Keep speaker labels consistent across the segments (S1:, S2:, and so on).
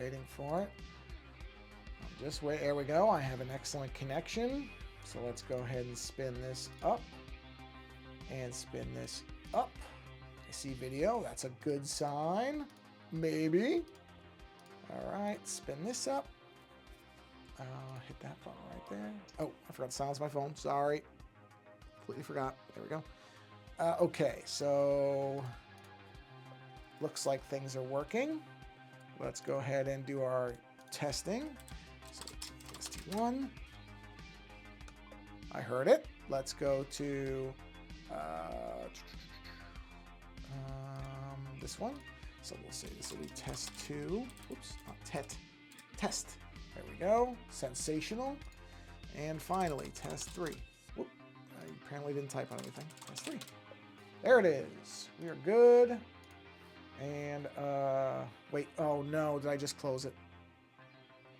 S1: Waiting for it. Just wait. There we go. I have an excellent connection. So let's go ahead and spin this up. And spin this up. I see video. That's a good sign. Maybe. All right. Spin this up. Hit that button right there. Oh, I forgot to silence my phone. Sorry. Completely forgot. There we go. Okay. So looks like things are working. Let's go ahead and do our testing. So TST1. I heard it. Let's go to this one. So we'll say this will be test 2. Oops, not test. There we go. Sensational. And finally, test 3. Whoop. I apparently didn't type on anything. Test 3. There it is. We are good. And, wait. Oh, no. Did I just close it?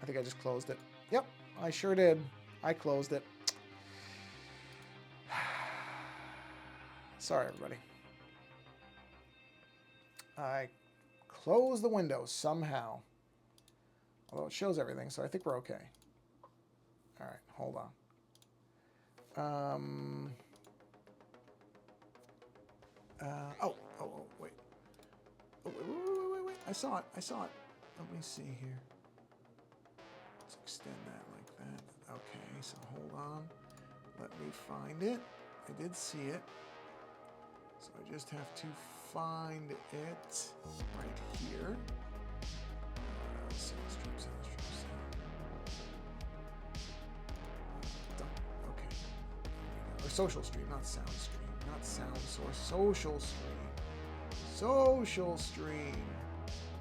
S1: I think I just closed it. Yep, I sure did. I closed it. Sorry, everybody. I closed the window somehow. Although it shows everything, so I think we're okay. All right, hold on. Oh, wait. Oh, wait. I saw it. Let me see here. Let's extend that like that. Okay, so hold on. Let me find it. I did see it. So I just have to find it right here. Sound stream. Done. Okay. Or social stream, not sound stream. Not sound source. Social stream. Social stream.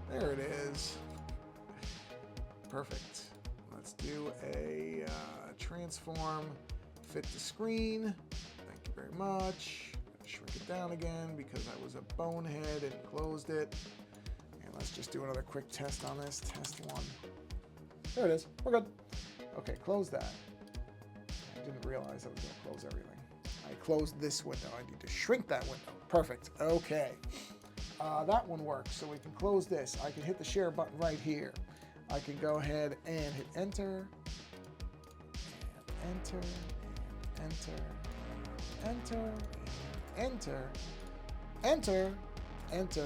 S1: There it is. Perfect. Let's do a transform. Fit the screen. Thank you very much. Shrink it down again because I was a bonehead and closed it. And let's just do another quick test on this. Test 1. There it is. We're good. Okay, close that. I didn't realize I was going to close everything. I closed this window. I need to shrink that window. Perfect. Okay. That one works. So we can close this. I can hit the share button right here. I can go ahead and hit enter. And enter. And enter. Enter. Enter. Enter.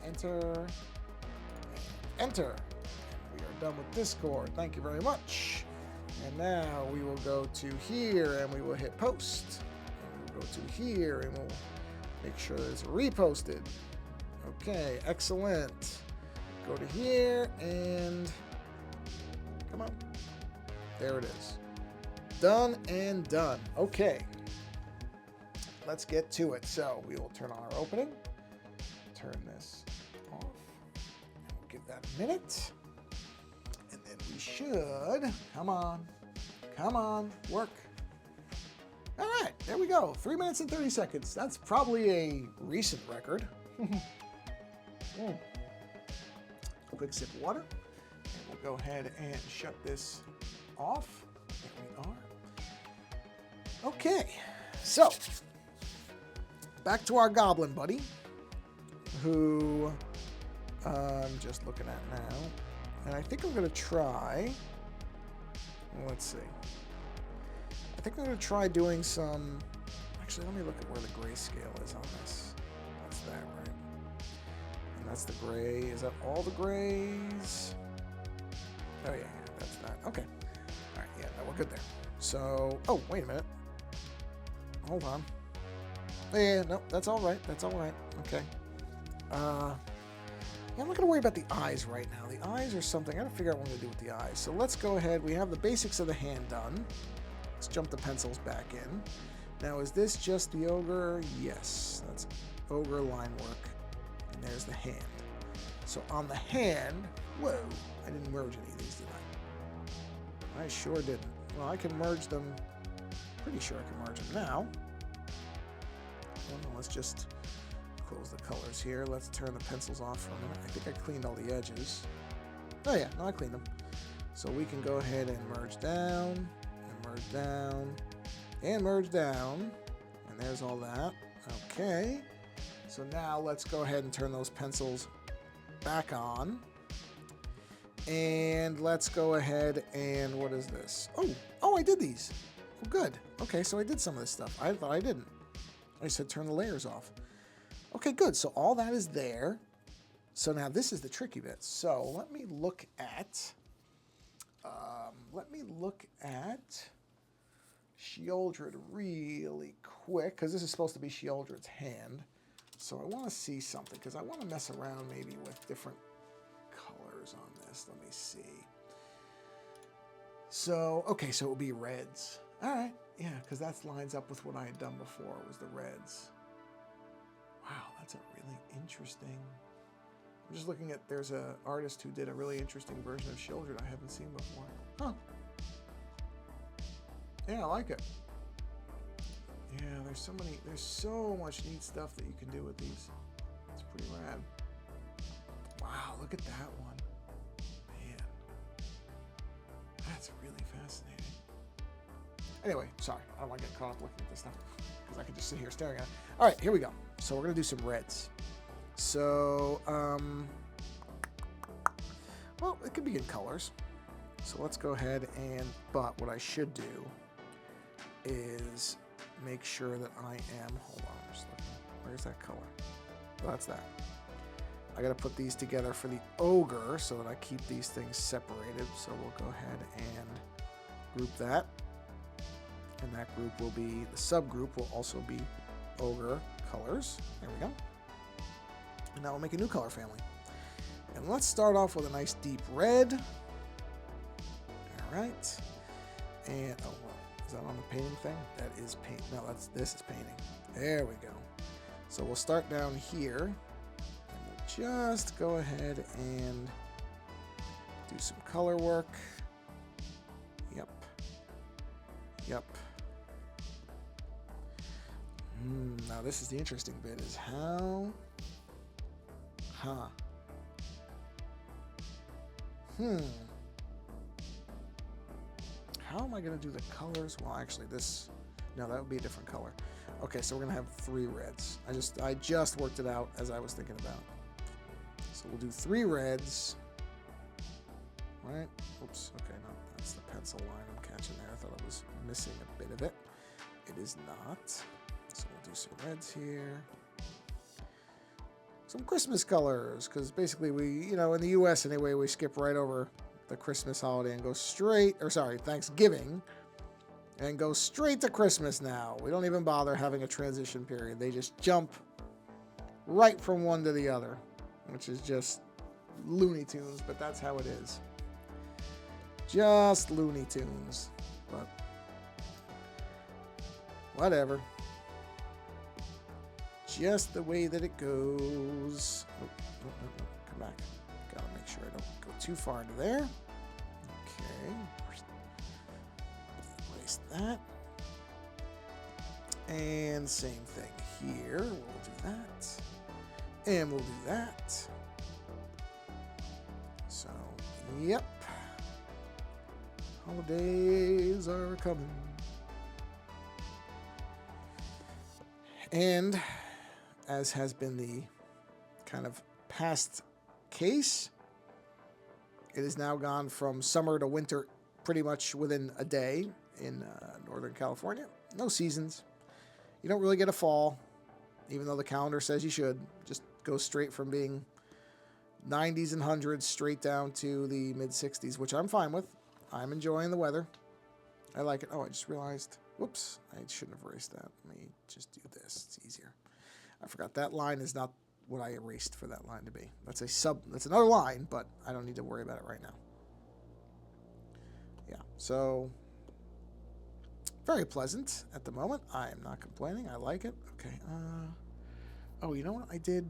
S1: Enter. Enter. We are done with Discord. Thank you very much. And now we will go to here and we will hit post. And we'll go to here and we'll make sure it's reposted. Okay, excellent. Go to here and come on. There it is. Done and done. Okay. Let's get to it. So we will turn on our opening. Turn this off. We'll give that a minute. And then we should, come on, work. All right, there we go. 3 minutes and 30 seconds. That's probably a recent record. Quick sip of water. And we'll go ahead and shut this off. There we are. Okay, so back to our goblin buddy, who I'm just looking at now. And I think I'm going to try, let's see. I think I'm going to try doing some, actually let me look at where the grayscale is on this. That's that, right? And that's the gray. Is that all the grays? Oh yeah, that's that. Okay. All right, yeah, no, we're good there. So, oh, wait a minute. Hold on. Yeah, no, that's all right. That's all right. Okay. Yeah, I'm not going to worry about the eyes right now. The eyes are something. I got to figure out what I'm going to do with the eyes. So let's go ahead. We have the basics of the hand done. Let's jump the pencils back in. Now, is this just the ogre? Yes, that's ogre line work. And there's the hand. So on the hand, whoa, I didn't merge any of these, did I? I sure didn't. Well, I can merge them. Pretty sure I can merge them now. Well, let's just close the colors here. Let's turn the pencils off for a minute. I think I cleaned all the edges. Oh yeah, no, I cleaned them. So we can go ahead and merge down, and merge down, and merge down. And there's all that. Okay. So now let's go ahead and turn those pencils back on. And let's go ahead and what is this? Oh, I did these. Oh, good. Okay, so I did some of this stuff. I thought I didn't. I said turn the layers off. Okay, good. So all that is there. So now this is the tricky bit. So let me look at Sheoldred really quick, because this is supposed to be Sheoldred's hand. So I want to see something, because I want to mess around maybe with different colors on this. Let me see. So, okay, so it will be reds. All right, yeah, because that lines up with what I had done before, was the reds. Wow, that's a really interesting... I'm just looking at, there's an artist who did a really interesting version of Sheoldred I haven't seen before. Huh. Yeah, I like it. Yeah, there's so much neat stuff that you can do with these. It's pretty rad. Wow, look at that one. Man. That's really fascinating. Anyway, sorry, I don't want to get caught up looking at this stuff, because I could just sit here staring at it. All right, here we go. So we're going to do some reds. So, well, it could be in colors. So let's go ahead and, but what I should do is make sure that I am, hold on, I'm just looking. Where's that color? Oh, that's that. I got to put these together for the Ogre so that I keep these things separated. So we'll go ahead and group that. And that group will be, the subgroup will also be Ogre colors. There we go. And now we'll make a new color family. And let's start off with a nice deep red. All right. And, oh, well, is that on the painting thing? That is paint. No, this is painting. There we go. So we'll start down here. And we'll just go ahead and do some color work. Yep. Yep. Now this is the interesting bit, is how... How am I going to do the colors? Well, actually, this... No, that would be a different color. Okay, so we're going to have 3 reds. I just worked it out as I was thinking about. So we'll do 3 reds. Right? Oops. Okay, no, that's the pencil line I'm catching there. I thought I was missing a bit of it. It is not. So we'll do some reds here. Some Christmas colors, because basically we, in the U.S. anyway, we skip right over the Christmas holiday and go straight, or sorry, Thanksgiving, and go straight to Christmas now. We don't even bother having a transition period. They just jump right from one to the other, which is just Looney Tunes, but that's how it is. Just Looney Tunes, but whatever. Just the way that it goes. Oh, no, come back. Gotta make sure I don't go too far into there. Okay. Place that. And same thing here. We'll do that. And we'll do that. So, yep. Holidays are coming. And as has been the kind of past case, it has now gone from summer to winter pretty much within a day in Northern California. No seasons. You don't really get a fall, even though the calendar says you should. Just go straight from being 90s and 100s straight down to the mid-60s, which I'm fine with. I'm enjoying the weather. I like it. Oh, I just realized, whoops, I shouldn't have erased that. Let me just do this. It's easier. I forgot that line is not what I erased for that line to be. That's another line, but I don't need to worry about it right now. Yeah, so very pleasant at the moment. I am not complaining. I like it. Okay. Oh, you know what I did?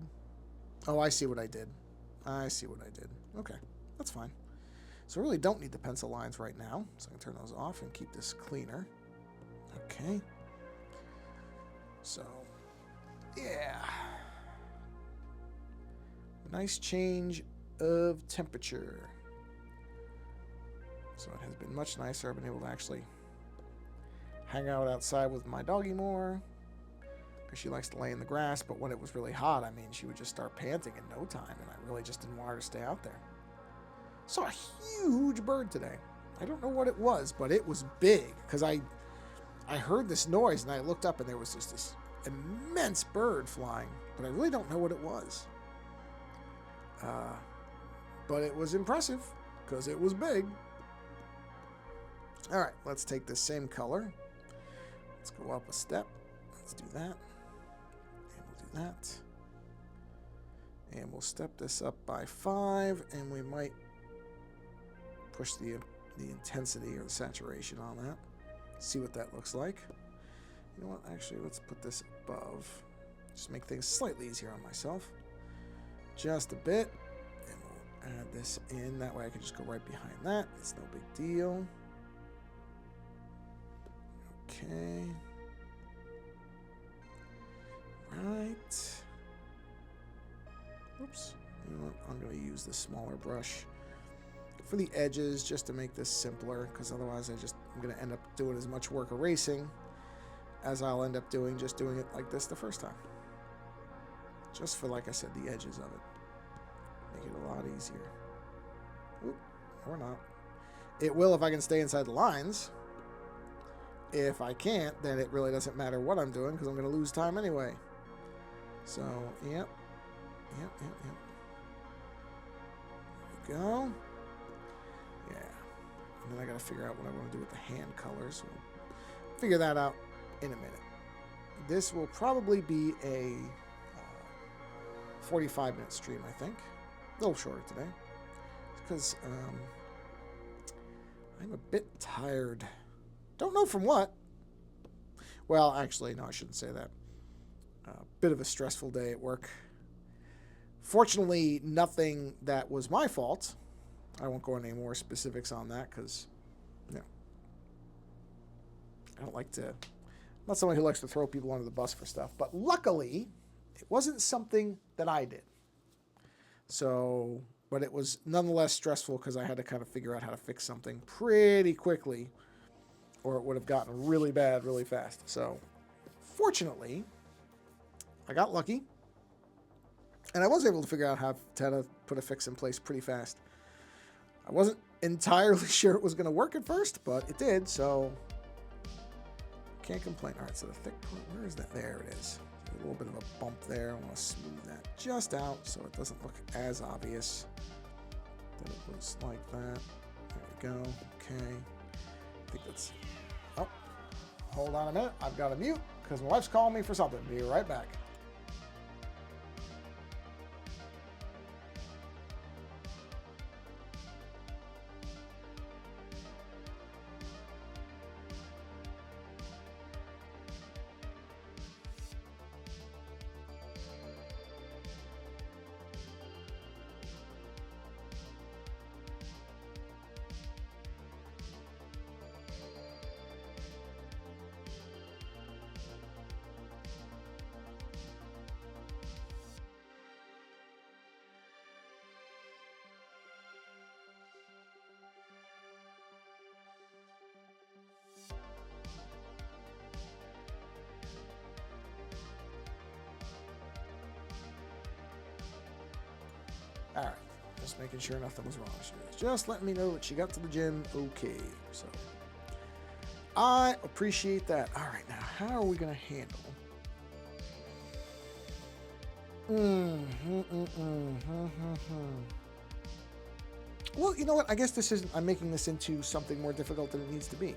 S1: Oh, I see what I did. I see what I did. Okay, that's fine. So I really don't need the pencil lines right now, so I can turn those off and keep this cleaner. Okay. So, yeah. Nice change of temperature. So it has been much nicer. I've been able to actually hang out outside with my doggy more. because she likes to lay in the grass, but when it was really hot, I mean, she would just start panting in no time, and I really just didn't want her to stay out there. Saw a huge bird today. I don't know what it was, but it was big, because I heard this noise, and I looked up, and there was just this immense bird flying, but I really don't know what it was. But it was impressive, because it was big. All right, let's take the same color. Let's go up a step. Let's do that. And we'll do that. And we'll step this up by 5, and we might push the intensity or the saturation on that. See what that looks like. You know what? Actually, let's put this above. Just make things slightly easier on myself. Just a bit. And we'll add this in. That way I can just go right behind that. It's no big deal. Okay. Right. Oops. You know what? I'm going to use the smaller brush for the edges just to make this simpler, because otherwise I'm going to end up doing as much work erasing as I'll end up doing just doing it like this the first time. Just for, like I said, the edges of it. Make it a lot easier. Oop, or not. It will if I can stay inside the lines. If I can't, then it really doesn't matter what I'm doing, because I'm going to lose time anyway. So, yep. There we go. Yeah. And then I got to figure out what I want to do with the hand colors. So we'll figure that out in a minute. This will probably be a 45-minute stream, I think. A little shorter today. Because I'm a bit tired. Don't know from what. Well, actually, no, I shouldn't say that. Bit of a stressful day at work. Fortunately, nothing that was my fault. I won't go into any more specifics on that because, you know, I don't like to. I'm not someone who likes to throw people under the bus for stuff. But luckily, it wasn't something that I did. So, but it was nonetheless stressful because I had to kind of figure out how to fix something pretty quickly, or it would have gotten really bad really fast. So, fortunately, I got lucky, and I was able to figure out how to put a fix in place pretty fast. I wasn't entirely sure it was going to work at first, but it did, so can't complain. All right, so the thick part, where is that? There it is. There's a little bit of a bump there. I want to smooth that just out so it doesn't look as obvious that it looks like that. There we go. Okay. I think that's... Oh, hold on a minute. I've got to mute because my wife's calling me for something. Be right back. All right, just making sure nothing was wrong. She was just letting me know that she got to the gym okay. So I appreciate that. All right, now how are we going to handle? Well, you know what? I guess this isn't. I'm making this into something more difficult than it needs to be.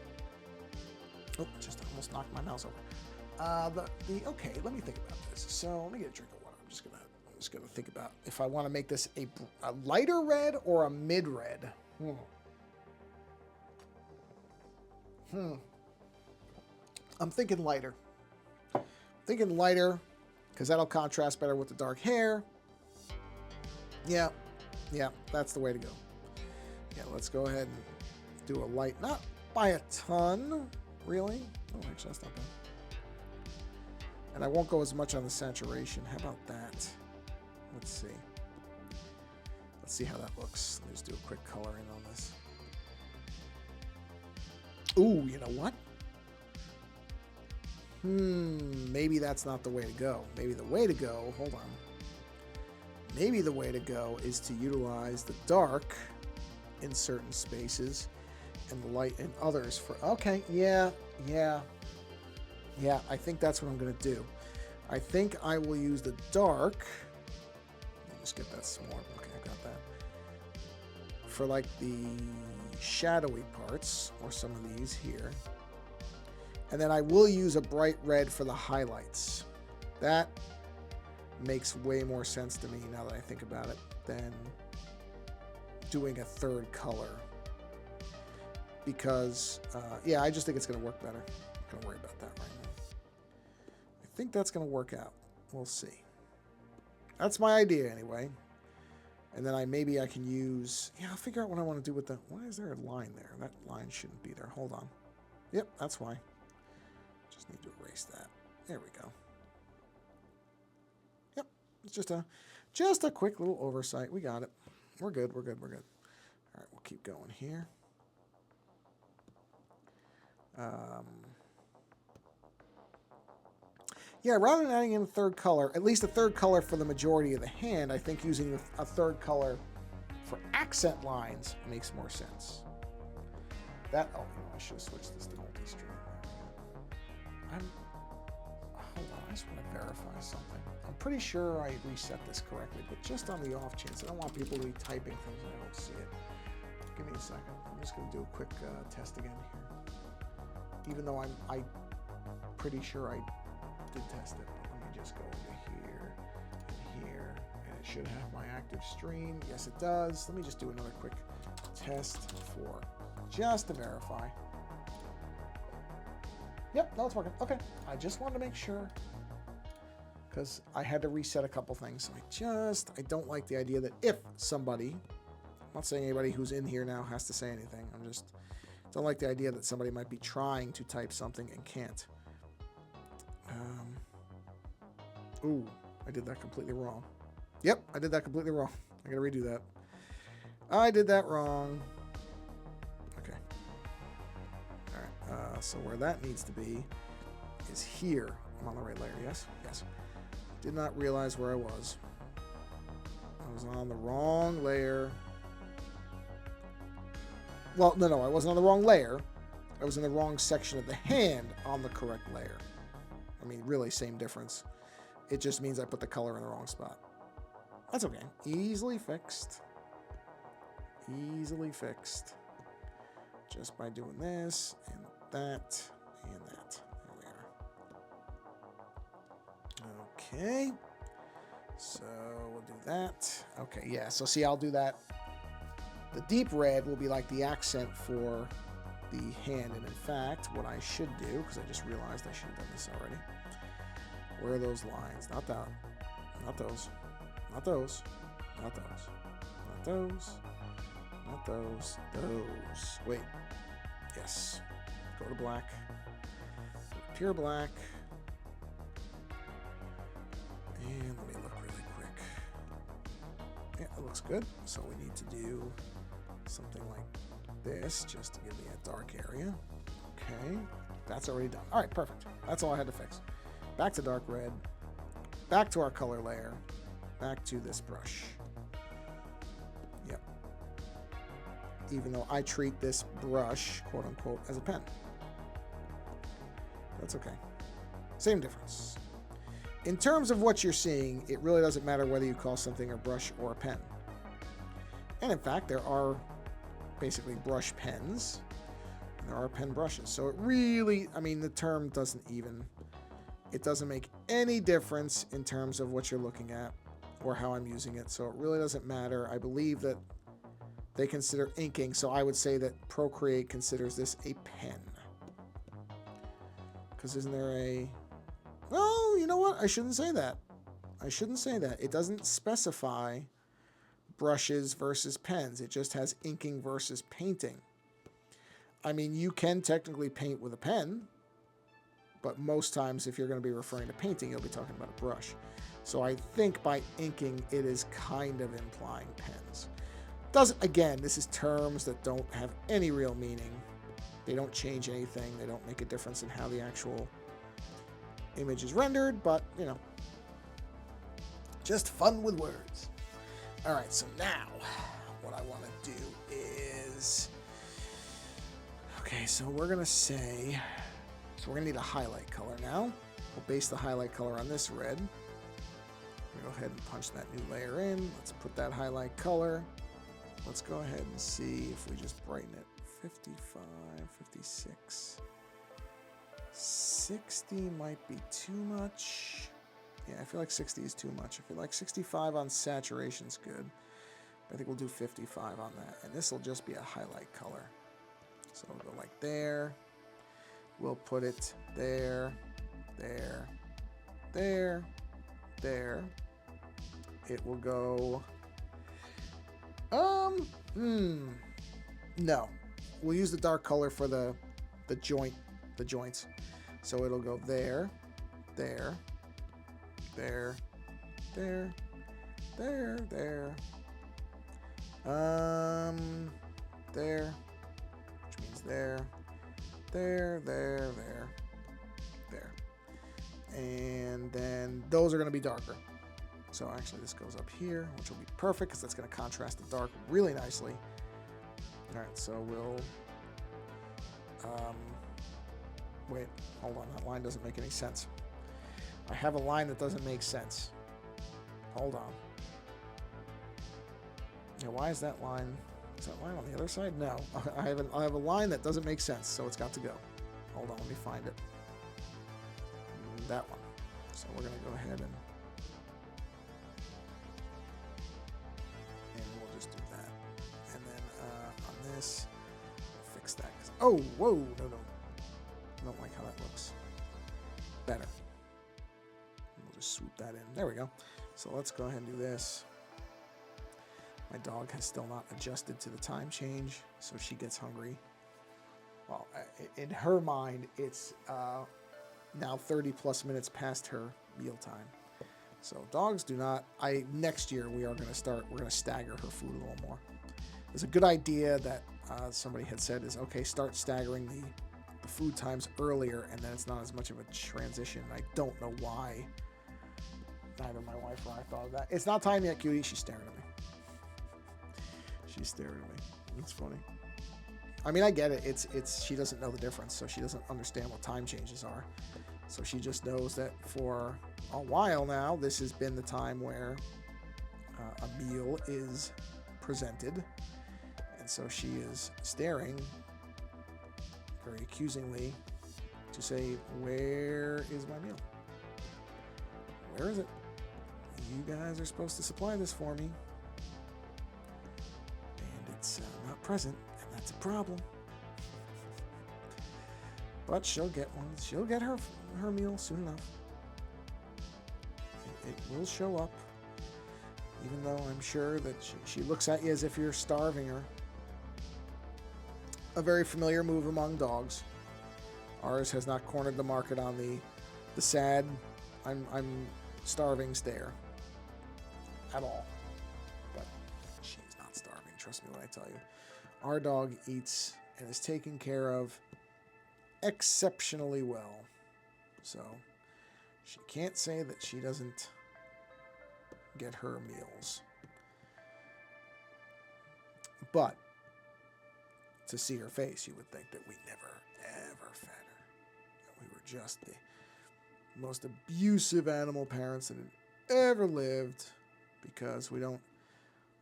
S1: Oh, just almost knocked my mouse over. Okay, let me think about this. So let me get a drink of water. I'm just gonna think about if I want to make this a lighter red or a mid red. I'm thinking lighter. Because that'll contrast better with the dark hair. Yeah, that's the way to go. Yeah, let's go ahead and do a light, not by a ton, really. Oh, actually, that's not bad. And I won't go as much on the saturation. How about that? Let's see. Let's see how that looks. Let's do a quick coloring on this. Ooh, you know what? Maybe that's not the way to go. Maybe the way to go, hold on. Maybe the way to go is to utilize the dark in certain spaces and the light in others for, okay, yeah, I think that's what I'm going to do. I think I will use the dark. Let me just get that smaller. Okay, I got that. For like the shadowy parts, or some of these here. And then I will use a bright red for the highlights. That makes way more sense to me now that I think about it than doing a third color. Because, yeah, I just think it's going to work better. I'm going to worry about that right now. I think that's going to work out. We'll see. That's my idea anyway. And then maybe I can use... Yeah, I'll figure out what I want to do with the... Why is there a line there? That line shouldn't be there. Hold on. Yep, that's why. Just need to erase that. There we go. Yep, it's just a quick little oversight. We got it. We're good. All right, we'll keep going here. Yeah, rather than adding in a third color, at least a third color for the majority of the hand, I think using a third color for accent lines makes more sense. That, oh, you know, I should have switched this to multi-stream. Hold on, I just want to verify something. I'm pretty sure I reset this correctly, but just on the off chance, I don't want people to be typing things and I don't see it. Give me a second. I'm just going to do a quick test again here. Even though I'm pretty sure I did test it. But let me just go over here and here, and it should have my active stream. Yes, it does. Let me just do another quick test for just to verify. Yep, no, it's working. Okay, I just wanted to make sure because I had to reset a couple things. So I don't like the idea that if somebody, I'm not saying anybody who's in here now has to say anything. I'm just don't like the idea that somebody might be trying to type something and can't. Ooh, I did that completely wrong. Yep, I did that completely wrong. I gotta redo that. I did that wrong. Okay. All right. So where that needs to be is here. I'm on the right layer. Yes. Yes. Did not realize where I was. I was on the wrong layer. Well, no, I wasn't on the wrong layer. I was in the wrong section of the hand on the correct layer. I mean, really, same difference. It just means I put the color in the wrong spot. That's okay. Easily fixed. Easily fixed. Just by doing this, and that, and that. There we are. Okay. So we'll do that. Okay, yeah. So see, I'll do that. The deep red will be like the accent for the hand. And in fact, what I should do, because I just realized I should have done this already. Where are those lines? Not that. Not those. Not those. Not those. Not those. Not those. Those. Wait. Yes. Go to black. Pure black. And let me look really quick. Yeah, it looks good. So we need to do something like this just to give me a dark area. Okay. That's already done. All right, perfect. That's all I had to fix. Back to dark red. Back to our color layer. Back to this brush. Yep. Even though I treat this brush, quote unquote, as a pen. That's okay. Same difference. In terms of what you're seeing, it really doesn't matter whether you call something a brush or a pen. And in fact, there are basically brush pens. And there are pen brushes. So it really, I mean, the term doesn't even... It doesn't make any difference in terms of what you're looking at or how I'm using it. So it really doesn't matter. I believe that they consider inking. So I would say that Procreate considers this a pen. Because isn't there a... Well, you know what? I shouldn't say that. I shouldn't say that. It doesn't specify brushes versus pens. It just has inking versus painting. I mean, you can technically paint with a pen. But most times, if you're going to be referring to painting, you'll be talking about a brush. So I think by inking, it is kind of implying pens. Again, this is terms that don't have any real meaning. They don't change anything. They don't make a difference in how the actual image is rendered, but, you know, just fun with words. All right, so now what I want to do is, okay, so we're going to say, so we're going to need a highlight color now. We'll base the highlight color on this red. We'll go ahead and punch that new layer in. Let's put that highlight color. Let's go ahead and see if we just brighten it. 55, 56. 60 might be too much. Yeah, I feel like 60 is too much. I feel like 65 on saturation's good. I think we'll do 55 on that. And this will just be a highlight color. So we'll go like there. We'll put it there, there, there, there. It will go, no. We'll use the dark color for the joints. So it'll go there, there, there, there, there, there, there, which means there, there, there, there, there. And then those are going to be darker. So actually this goes up here, which will be perfect because that's going to contrast the dark really nicely. All right, so we'll, wait, hold on, that line doesn't make any sense. I have a line that doesn't make sense. Hold on. Yeah, why is that line, is that line on the other side? No, I have a line that doesn't make sense, so it's got to go. Hold on, let me find it. That one. So we're going to go ahead and we'll just do that. And then on this, fix that. Oh, whoa, no. I don't like how that looks. Better. We'll just swoop that in. There we go. So let's go ahead and do this. My dog has still not adjusted to the time change, so she gets hungry. Well, in her mind, it's now 30 plus minutes past her mealtime. So dogs do not, next year we're going to stagger her food a little more. It's a good idea that somebody had said is, okay, start staggering the food times earlier, and then it's not as much of a transition. I don't know why neither my wife or I thought of that. It's not time yet, cutie. She's staring at me. She's staring at me. It's funny. I mean, I get it. It's she doesn't know the difference, so she doesn't understand what time changes are. So she just knows that for a while now, this has been the time where a meal is presented. And so she is staring very accusingly to say, where is my meal? Where is it? You guys are supposed to supply this for me. And it's not present, and that's a problem. But she'll get one. She'll get her meal soon enough. It will show up, even though I'm sure that she looks at you as if you're starving her. A very familiar move among dogs. Ours has not cornered the market on the sad, I'm starving stare at all. But she's not starving, trust me when I tell you. Our dog eats and is taken care of exceptionally well. So she can't say that she doesn't get her meals. But to see her face, you would think that we never, ever fed her. That we were just the most abusive animal parents that had ever lived, because we don't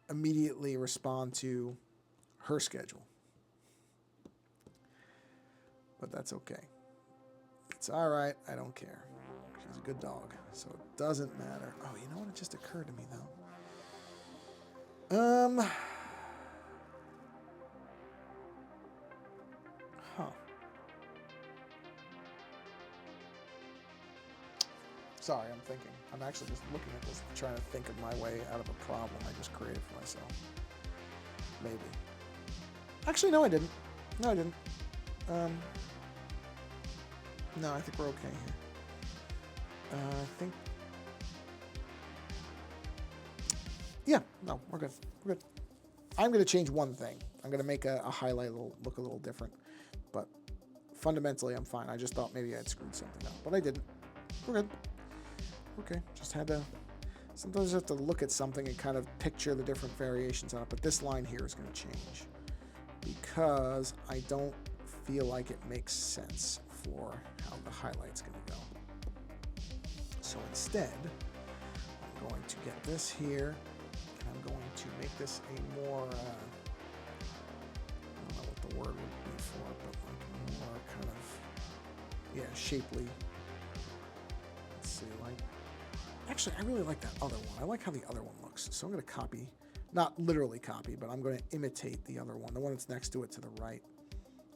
S1: immediately respond to her schedule. But that's okay. It's all right. I don't care. She's a good dog, so it doesn't matter. Oh, you know what? It just occurred to me, though. Huh. Sorry, I'm thinking. I'm actually just looking at this, trying to think of my way out of a problem I just created for myself. Maybe. Actually, no, I didn't. No, I didn't. No, I think we're okay here. I think... Yeah, no, we're good. We're good. I'm going to change one thing. I'm going to make a highlight look a little different. But fundamentally, I'm fine. I just thought maybe I'd screwed something up. But I didn't. We're good. Okay, just had to... Sometimes you have to look at something and kind of picture the different variations on it. But this line here is going to change because I don't feel like it makes sense for how the highlight's going to go. So instead, I'm going to get this here, and I'm going to make this a more, I don't know what the word would be for it, but like more kind of, yeah, shapely. Let's see, like, actually, I really like that other one. I like how the other one looks. So I'm going to copy, not literally copy, but I'm going to imitate the other one, the one that's next to it to the right.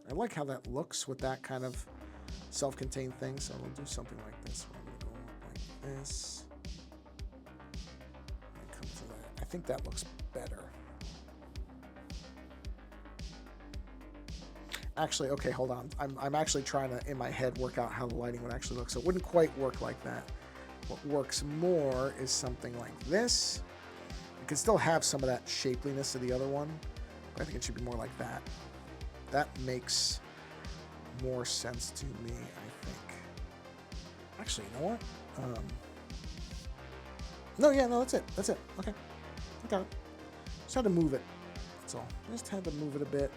S1: I like how that looks with that kind of self-contained thing, so we'll do something like this. We're going to go like this. And come to that. I think that looks better. Actually, okay, hold on. I'm actually trying to, in my head, work out how the lighting would actually look. So it wouldn't quite work like that. What works more is something like this. You can still have some of that shapeliness of the other one, but I think it should be more like that. That makes more sense to me, I think. Actually, you know what? No, yeah, no, that's it. That's it. Okay. I got it. Just had to move it. That's all. Just had to move it a bit.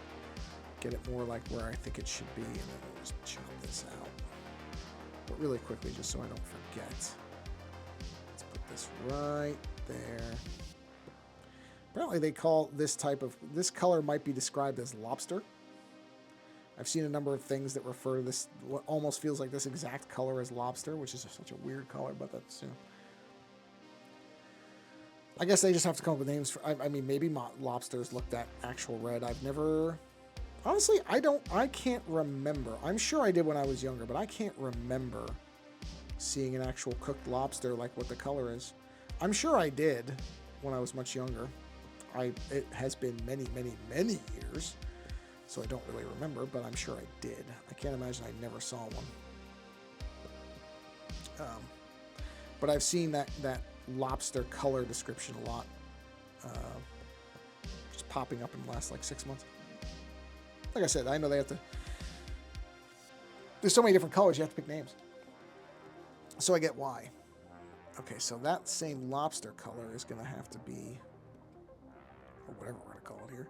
S1: Get it more like where I think it should be, and then we'll just chop this out. But really quickly, just so I don't forget. Let's put this right there. Apparently they call this type of, this color might be described as lobster. I've seen a number of things that refer to this, what almost feels like this exact color as lobster, which is such a weird color, but that's, you know. I guess they just have to come up with names for, I mean, maybe lobsters looked at actual red. I've never, honestly, I can't remember. I'm sure I did when I was younger, but I can't remember seeing an actual cooked lobster like what the color is. I'm sure I did when I was much younger. It has been many, many, many years, so I don't really remember, but I'm sure I did. I can't imagine I never saw one. But I've seen that lobster color description a lot, just popping up in the last like 6 months. Like I said, I know they have to, there's so many different colors, you have to pick names. So I get why. Okay, so that same lobster color is going to have to be, or whatever we're going to call it here,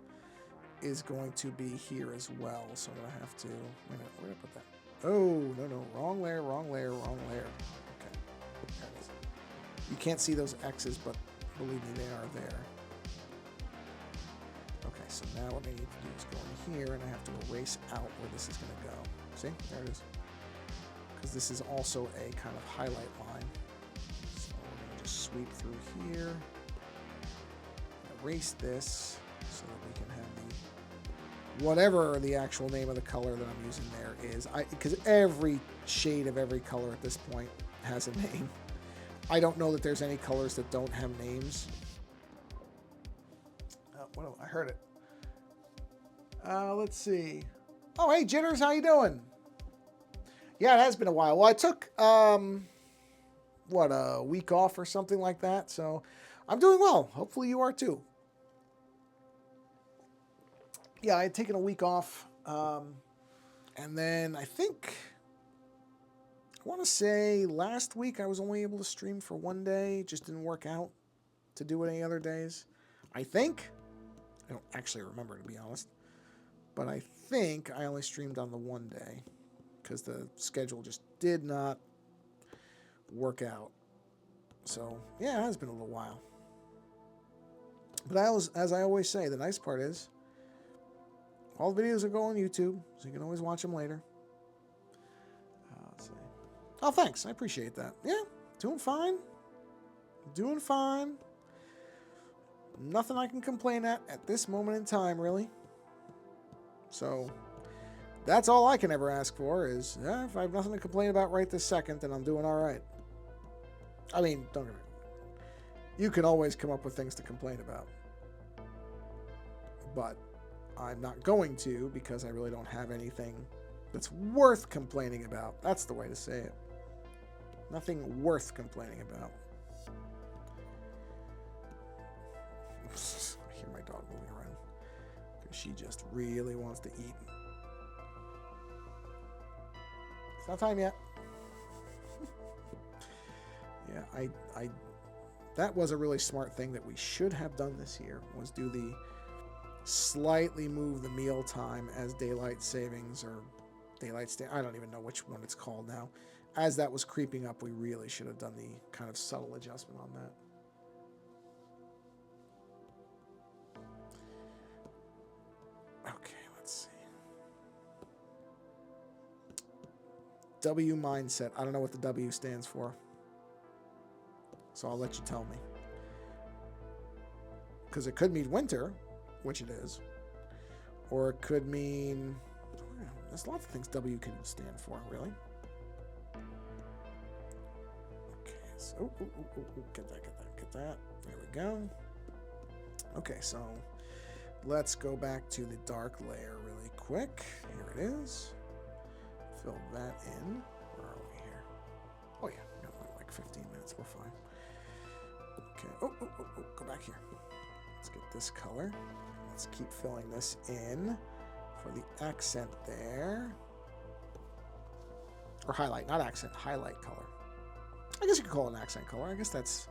S1: is going to be here as well. So I'm going to have to, wait a minute, where did I put that? Oh, no, wrong layer, wrong layer, wrong layer. Okay, there it is. You can't see those X's, but believe me, they are there. Okay, so now what I need to do is go in here, and I have to erase out where this is going to go. See? There it is. Because this is also a kind of highlight line. So we're going to just sweep through here, erase this, so that we can have the, whatever the actual name of the color that I'm using there is. Because every shade of every color at this point has a name. I don't know that there's any colors that don't have names. I heard it. Let's see. Oh, hey, Jitters, how you doing? Yeah, it has been a while. Well, I took, a week off or something like that. So I'm doing well. Hopefully you are too. Yeah, I had taken a week off. And then I think, I want to say last week I was only able to stream for one day. It just didn't work out to do it any other days. I think. I don't actually remember, to be honest. But I think I only streamed on the one day because the schedule just did not work out. So, yeah, it has been a little while. But as I always say, the nice part is all the videos are going on YouTube, so you can always watch them later. Let's see. Oh, thanks. I appreciate that. Yeah, doing fine. Doing fine. Nothing I can complain at this moment in time, really. So, that's all I can ever ask for is, if I have nothing to complain about right this second, then I'm doing all right. I mean, don't get me wrong. You can always come up with things to complain about. But I'm not going to because I really don't have anything that's worth complaining about. That's the way to say it. Nothing worth complaining about. I hear my dog moving around because she just really wants to eat. It's not time yet. Yeah, that was a really smart thing that we should have done this year, was do the slightly move the meal time as daylight savings or I don't even know which one it's called now. As that was creeping up, we really should have done the kind of subtle adjustment on that. Okay, let's see. W mindset. I don't know what the W stands for, so I'll let you tell me. Because it could mean winter, which it is, or it could mean... There's lots of things W can stand for, really. Okay, so... Get that. There we go. Okay, so let's go back to the dark layer really quick. Here it is. Fill that in. Where are we here? Oh, yeah. We got like 15 minutes. We're fine. Okay. Go back here. Let's get this color. Let's keep filling this in for the accent there. Or highlight, not accent, highlight color. I guess you could call it an accent color. I guess it's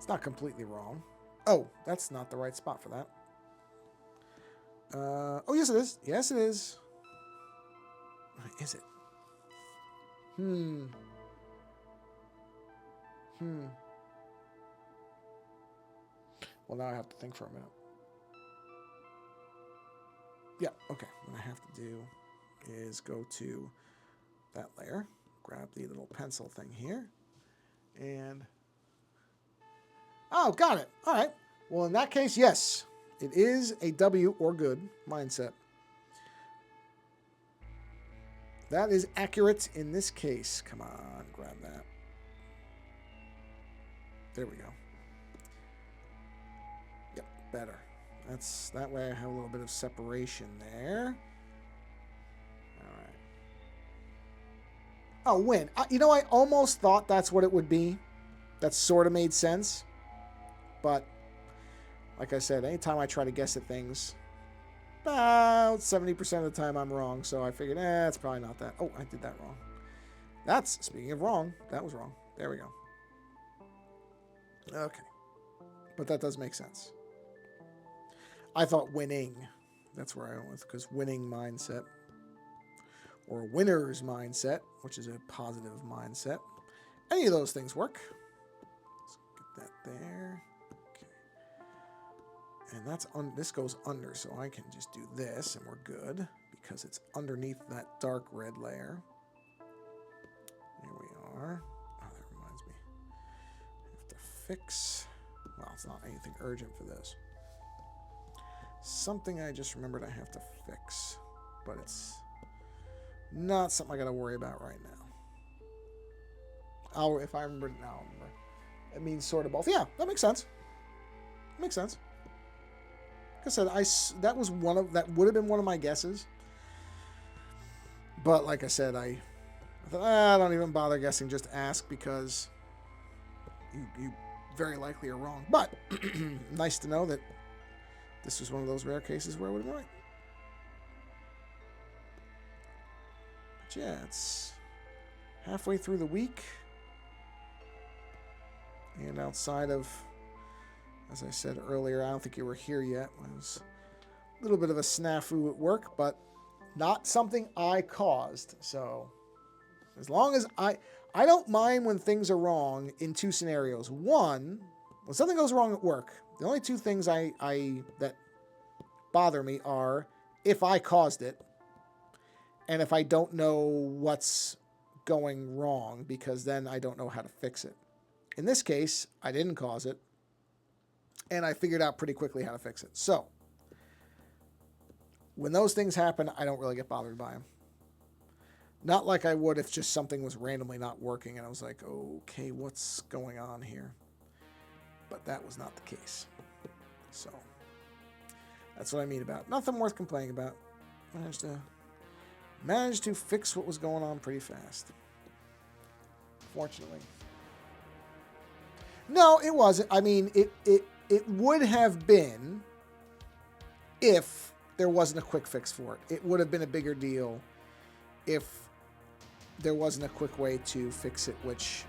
S1: not completely wrong. Oh, that's not the right spot for that. Oh, yes it is. Yes it is. Is it? Well, now I have to think for a minute. Yeah, okay. What I have to do is go to that layer, grab the little pencil thing here, and... Oh, got it. All right. Well, in that case, yes. It is a W or good mindset. That is accurate in this case. Come on, grab that. There we go. Yep, better. That way I have a little bit of separation there. All right. Oh, win. You know, I almost thought that's what it would be. That sort of made sense. But, like I said, anytime I try to guess at things, about 70% of the time I'm wrong. So I figured, it's probably not that. Oh, I did that wrong. Speaking of wrong, that was wrong. There we go. Okay. But that does make sense. I thought winning. That's where I went with, because winning mindset. Or winner's mindset, which is a positive mindset. Any of those things work. Let's get that there. And this goes under, so I can just do this, and we're good, because it's underneath that dark red layer. Here we are. Oh, that reminds me. I have to fix... Well, it's not anything urgent for this. Something I just remembered I have to fix, but it's not something I got to worry about right now. If I remember it now, I'll remember. It means sort of both. Yeah, that makes sense. Makes sense. Like I said, that would have been one of my guesses. But like I said, I thought, I don't even bother guessing, just ask, because you very likely are wrong. But nice to know that this was one of those rare cases where I would have been right. But yeah, it's halfway through the week. And outside of... As I said earlier, I don't think you were here yet. It was a little bit of a snafu at work, but not something I caused. So as long as I don't mind when things are wrong in two scenarios. One, when something goes wrong at work, the only two things that bother me are if I caused it and if I don't know what's going wrong, because then I don't know how to fix it. In this case, I didn't cause it. And I figured out pretty quickly how to fix it. So, when those things happen, I don't really get bothered by them. Not like I would if just something was randomly not working and I was like, okay, what's going on here? But that was not the case. So, that's what I mean about nothing worth complaining about. Managed to fix what was going on pretty fast. Fortunately. No, it wasn't. I mean, it would have been if there wasn't a quick fix for it. It would have been a bigger deal if there wasn't a quick way to fix it, which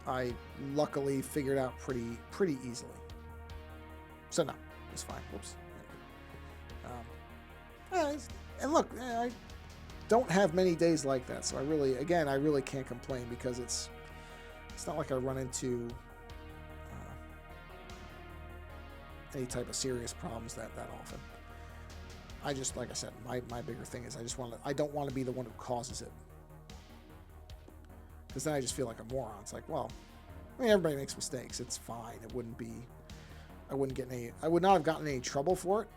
S1: I luckily figured out pretty easily. So no, it's fine. Whoops. And look, I don't have many days like that, so I really can't complain, because it's not like I run into any type of serious problems that often. I just, like I said, my bigger thing is I don't want to be the one who causes it, because then I just feel like a moron. It's like, well, I mean, everybody makes mistakes. It's fine. I would not have gotten any trouble for it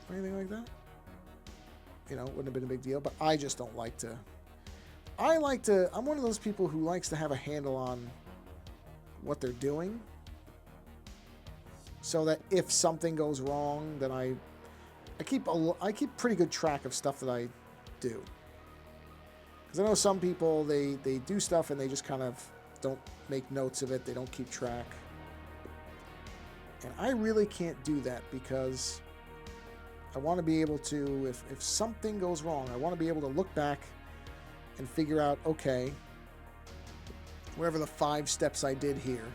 S1: or anything like that. You know, it wouldn't have been a big deal. But I just don't like to. I'm one of those people who likes to have a handle on what they're doing, so that if something goes wrong, then I keep pretty good track of stuff that I do. Because I know some people, they do stuff and they just kind of don't make notes of it. They don't keep track. And I really can't do that, because I want to be able to, if something goes wrong, I want to be able to look back and figure out, okay, whatever the 5 steps I did here,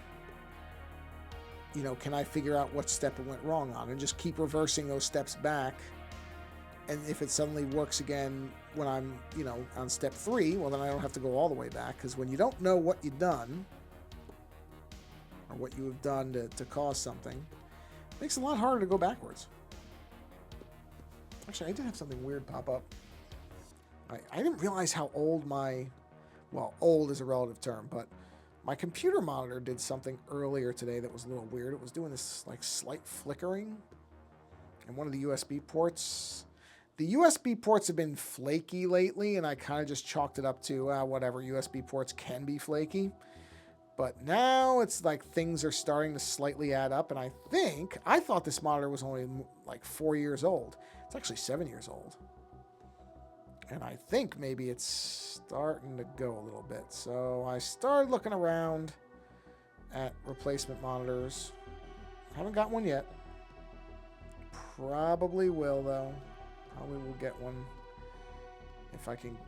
S1: you know, can I figure out what step it went wrong on, and just keep reversing those steps back. And if it suddenly works again when I'm, you know, on step 3, well, then I don't have to go all the way back. Because when you don't know what you've done, or what you have done to cause something, it makes it a lot harder to go backwards. Actually, I did have something weird pop up. I didn't realize how old old is a relative term, but my computer monitor did something earlier today that was a little weird. It was doing this like slight flickering in one of the USB ports. The USB ports have been flaky lately, and I kind of just chalked it up to whatever, USB ports can be flaky. But now it's like things are starting to slightly add up, and I thought this monitor was only like 4 years old. It's actually 7 years old. And I think maybe it's starting to go a little bit. So I started looking around at replacement monitors. Haven't got one yet. Probably will, though. Probably will get one. If I can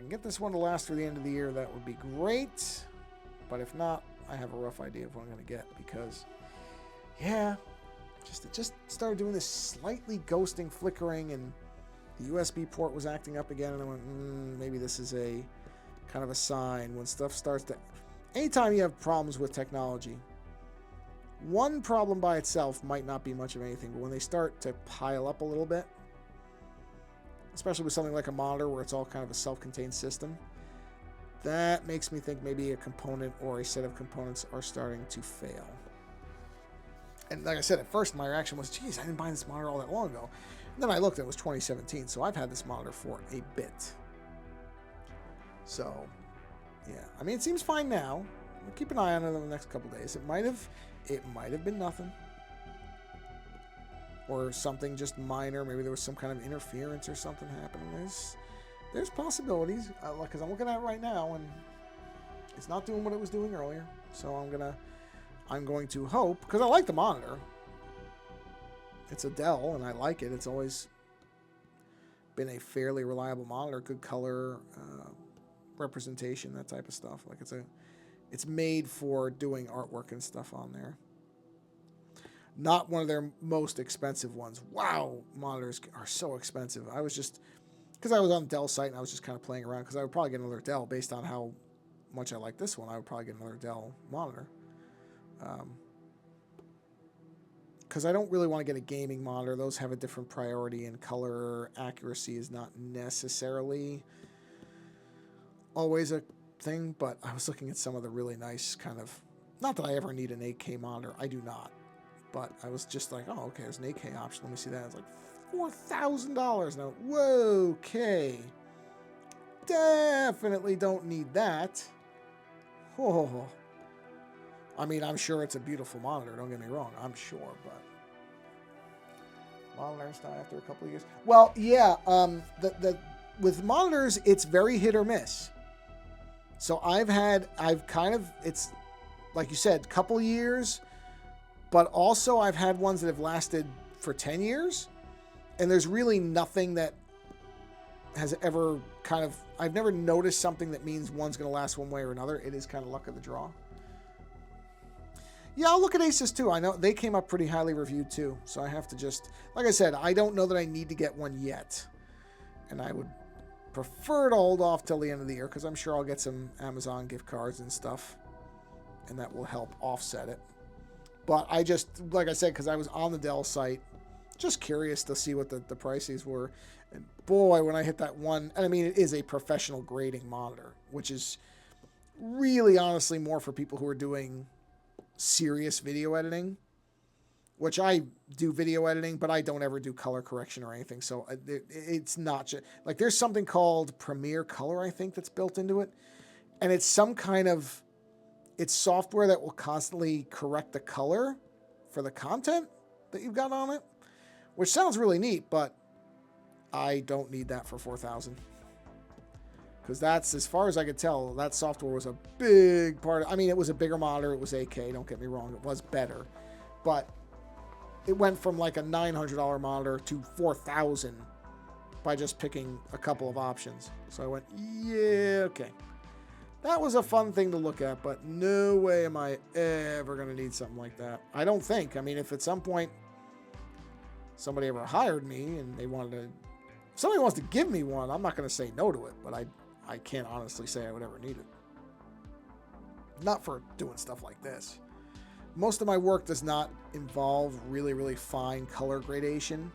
S1: get this one to last through the end of the year, that would be great. But if not, I have a rough idea of what I'm going to get, because, yeah, it just started doing this slightly ghosting, flickering, and the USB port was acting up again, and I went, maybe this is a kind of a sign when stuff starts to... Anytime you have problems with technology, one problem by itself might not be much of anything, but when they start to pile up a little bit, especially with something like a monitor where it's all kind of a self-contained system, that makes me think maybe a component or a set of components are starting to fail. And like I said, at first my reaction was, geez, I didn't buy this monitor all that long ago. And then I looked, it was 2017, so I've had this monitor for a bit. So, yeah. I mean, it seems fine now. We'll keep an eye on it in the next couple days. It might have been nothing. Or something just minor. Maybe there was some kind of interference or something happening. There's possibilities. Because I'm looking at it right now, and it's not doing what it was doing earlier. So I'm going to hope, because I like the monitor. It's a Dell, and I like it. It's always been a fairly reliable monitor, good color representation, that type of stuff. Like it's made for doing artwork and stuff on there. Not one of their most expensive ones. Wow, monitors are so expensive. I was just, because I was on the Dell site and I was just kind of playing around, because I would probably get another Dell based on how much I like this one. I would probably get another Dell monitor. Because I don't really want to get a gaming monitor. Those have a different priority, and color accuracy is not necessarily always a thing, but I was looking at some of the really nice kind of, not that I ever need an 8K monitor, I do not, but I was just like, oh, okay, there's an 8K option, let me see that. It's like $4,000. Now, whoa, okay, definitely don't need that. Oh, I mean, I'm sure it's a beautiful monitor, don't get me wrong, I'm sure, but monitors die after a couple of years. Well, yeah, with monitors, it's very hit or miss. So it's like you said, couple years, but also I've had ones that have lasted for 10 years, and there's really nothing that has ever I've never noticed something that means one's going to last one way or another. It is kind of luck of the draw. Yeah, I'll look at Asus too. I know they came up pretty highly reviewed too. So I have to just, like I said, I don't know that I need to get one yet. And I would prefer to hold off till the end of the year because I'm sure I'll get some Amazon gift cards and stuff. And that will help offset it. But I just, like I said, because I was on the Dell site, just curious to see what the prices were. And boy, when I hit that one, and I mean, it is a professional grading monitor, which is really honestly more for people who are doing serious video editing, which I do video editing, but I don't ever do color correction or anything. So it's not just, like, there's something called Premiere Color, I think, that's built into it. And it's some kind of, it's software that will constantly correct the color for the content that you've got on it, which sounds really neat, but I don't need that for 4,000. Because that's, as far as I could tell, that software was a big part of, I mean, it was a bigger monitor, it was 8K, don't get me wrong, it was better. But it went from like a $900 monitor to 4,000 by just picking a couple of options. So I went, yeah, okay. That was a fun thing to look at, but no way am I ever going to need something like that. I don't think. I mean, if at some point somebody ever hired me and they wanted to, if somebody wants to give me one, I'm not going to say no to it, but I can't honestly say I would ever need it. Not for doing stuff like this. Most of my work does not involve really, really fine color gradation.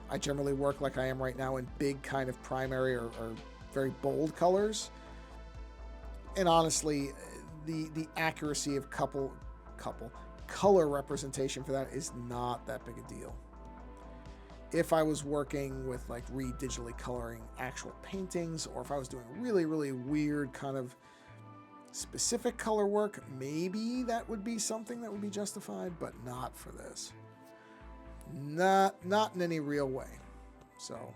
S1: I generally work like I am right now in big kind of primary or very bold colors. And honestly, the accuracy of color representation for that is not that big a deal. If I was working with like digitally coloring actual paintings, or if I was doing really, really weird kind of specific color work, maybe that would be something that would be justified, but not for this. Not in any real way. So,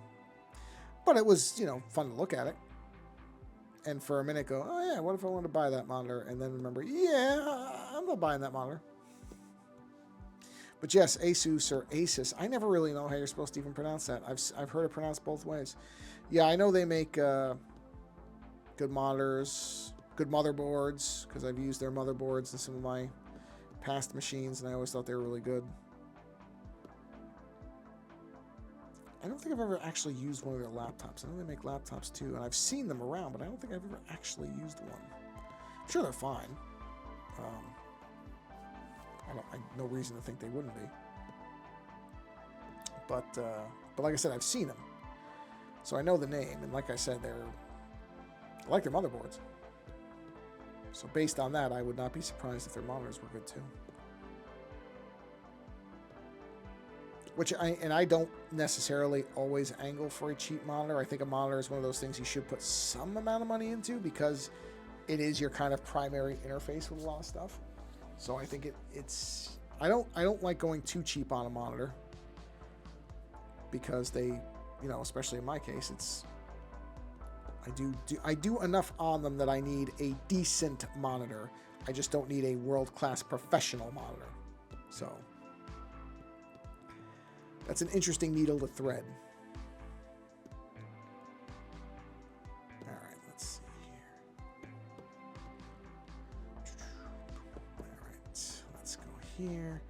S1: but it was, fun to look at it. And for a minute go, oh yeah, what if I wanted to buy that monitor? And then remember, yeah, I'm not buying that monitor. But yes, Asus or Asus. I never really know how you're supposed to even pronounce that. I've heard it pronounced both ways. Yeah, I know they make good monitors, good motherboards, because I've used their motherboards in some of my past machines, and I always thought they were really good. I don't think I've ever actually used one of their laptops. I know they make laptops too, and I've seen them around, but I don't think I've ever actually used one. I'm sure they're fine. I no reason to think they wouldn't be. But like I said, I've seen them, so I know the name. And like I said, I like their motherboards. So based on that, I would not be surprised if their monitors were good too. I don't necessarily always angle for a cheap monitor. I think a monitor is one of those things you should put some amount of money into because it is your kind of primary interface with a lot of stuff. So I think it's I don't like going too cheap on a monitor because they, especially in my case, it's I do enough on them that I need a decent monitor. I just don't need a world-class professional monitor. So that's an interesting needle to thread. All right, let's see here. All right, let's go here.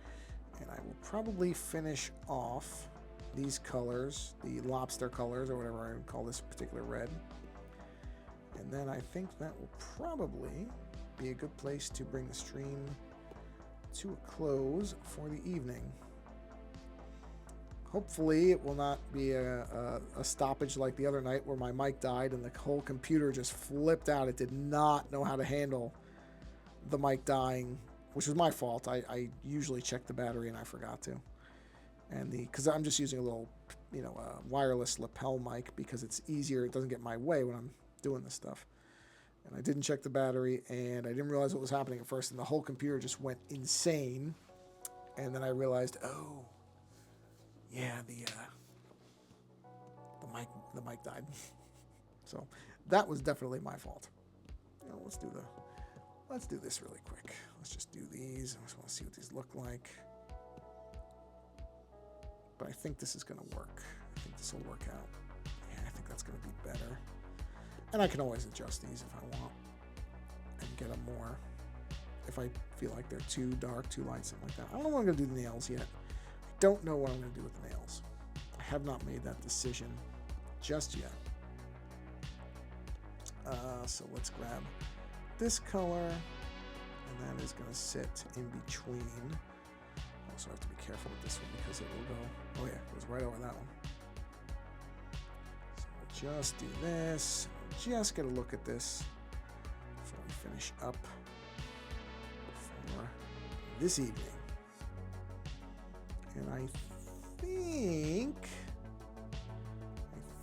S1: And I will probably finish off these colors, the lobster colors, or whatever I would call this particular red. And then I think that will probably be a good place to bring the stream to a close for the evening. Hopefully it will not be a stoppage like the other night where my mic died and the whole computer just flipped out. It did not know how to handle the mic dying, which was my fault. I usually check the battery and I forgot to. And because I'm just using a little, wireless lapel mic because it's easier. It doesn't get in my way when I'm doing this stuff. And I didn't check the battery and I didn't realize what was happening at first. And the whole computer just went insane. And then I realized, oh, yeah, the mic died. So that was definitely my fault. Let's do this really quick. Let's just do these. I just want to see what these look like. But I think this is going to work. I think this will work out. Yeah, I think that's going to be better. And I can always adjust these if I want and get them more if I feel like they're too dark, too light, something like that. I don't know what I'm going to do with the nails yet. I don't know what I'm going to do with the nails. I have not made that decision just yet. So let's grab this color, and that is going to sit in between. Also have to be careful with this one because it will go, oh yeah, it goes right over that one. So we'll just do this, just get a look at this before we finish up for this evening. And I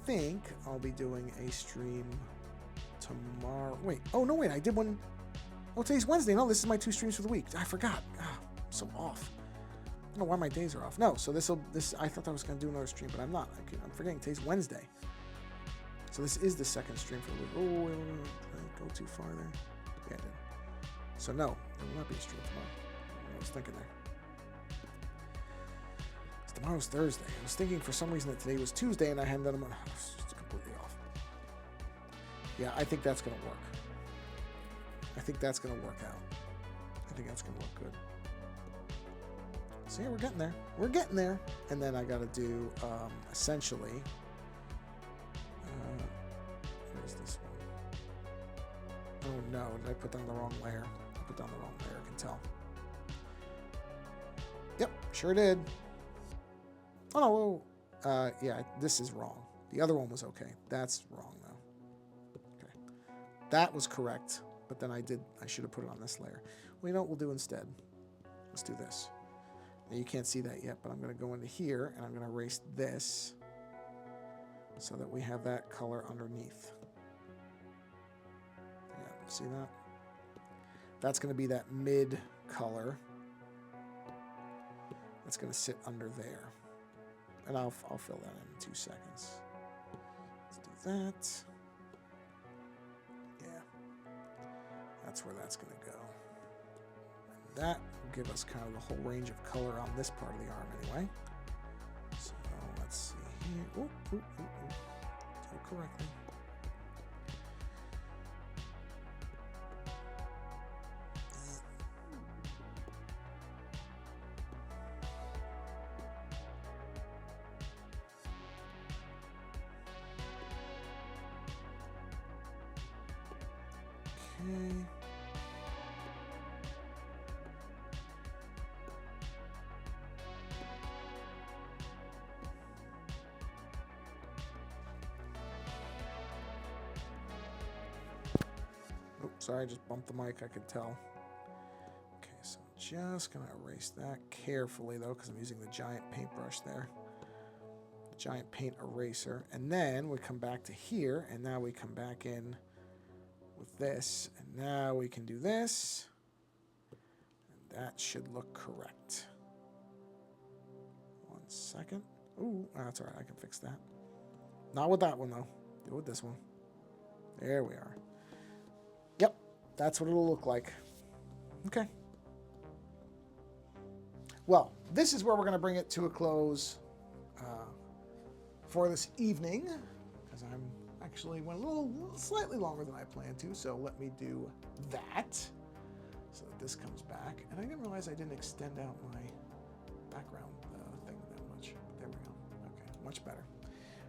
S1: think I'll be doing a stream tomorrow. Wait, oh no, wait, I did one. Oh, today's Wednesday. No, this is my 2 streams for the week. I forgot. I'm so off. I don't know why my days are off. No, so this I thought I was going to do another stream, but I'm not. I'm forgetting today's Wednesday. So this is the 2nd stream for the week. Oh, wait, did I go too far there? Yeah, I did. So no, there will not be a stream tomorrow. I was thinking there. Tomorrow's Thursday. I was thinking for some reason that today was Tuesday, and I hadn't done them. It's just completely off. Yeah, I think that's going to work. I think that's going to work out. I think that's going to look good. So yeah, we're getting there. We're getting there. And then I got to do, essentially, where's this one? Oh no, did I put down the wrong layer? I put down the wrong layer, I can tell. Yep, sure did. Oh, yeah, this is wrong. The other one was okay. That's wrong, though. Okay. That was correct, but then I should have put it on this layer. Well, you know what we'll do instead? Let's do this. Now, you can't see that yet, but I'm going to go into here, and I'm going to erase this so that we have that color underneath. Yeah, see that? That's going to be that mid color. That's going to sit under there. And I'll fill that in 2 seconds. Let's do that. Yeah. That's where that's going to go. And that will give us kind of the whole range of color on this part of the arm anyway. So let's see here. Do it correctly. Sorry, I just bumped the mic, I could tell. Okay, so I'm just going to erase that carefully, though, because I'm using the giant paintbrush there. The giant paint eraser. And then we come back to here, and now we come back in with this. And now we can do this. And that should look correct. 1 second. Ooh, that's all right, I can fix that. Not with that one, though. Do it with this one. There we are. Yep, that's what it'll look like. Okay. Well, this is where we're going to bring it to a close for this evening, because I'm actually went a little slightly longer than I planned to, so let me do that so that this comes back. And I didn't realize I didn't extend out my background thing that much. But there we go. Okay, much better.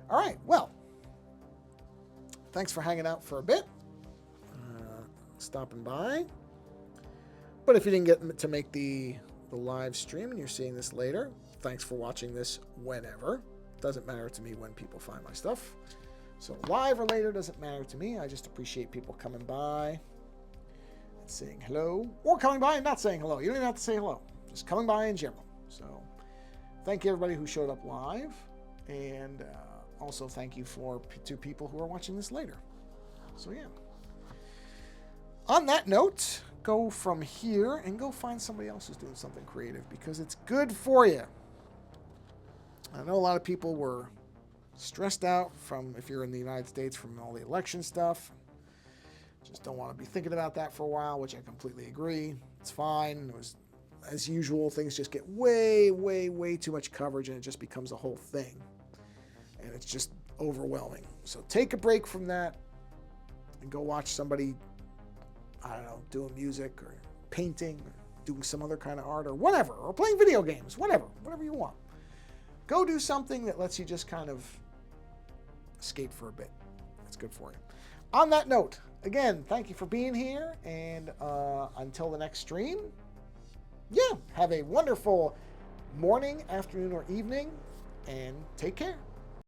S1: All right, well, thanks for hanging out for a bit. Stopping by. But if you didn't get to make the live stream and you're seeing this later, thanks for watching this whenever. Doesn't matter to me when people find my stuff. So live or later doesn't matter to me. I just appreciate people coming by and saying hello, or coming by and not saying hello. You don't even have to say hello. Just coming by in general. So thank you everybody who showed up live, and also thank you to people who are watching this later. So yeah. On that note, go from here and go find somebody else who's doing something creative, because it's good for you. I know a lot of people were stressed out from, if you're in the United States, from all the election stuff. Just don't want to be thinking about that for a while, which I completely agree. It's fine. It was, as usual, things just get way, way, way too much coverage, and it just becomes a whole thing. And it's just overwhelming. So take a break from that and go watch somebody, I don't know, doing music or painting, or doing some other kind of art, or whatever, or playing video games, whatever you want. Go do something that lets you just kind of escape for a bit. That's good for you. On that note, again, thank you for being here, and until the next stream, yeah, have a wonderful morning, afternoon, or evening, and take care.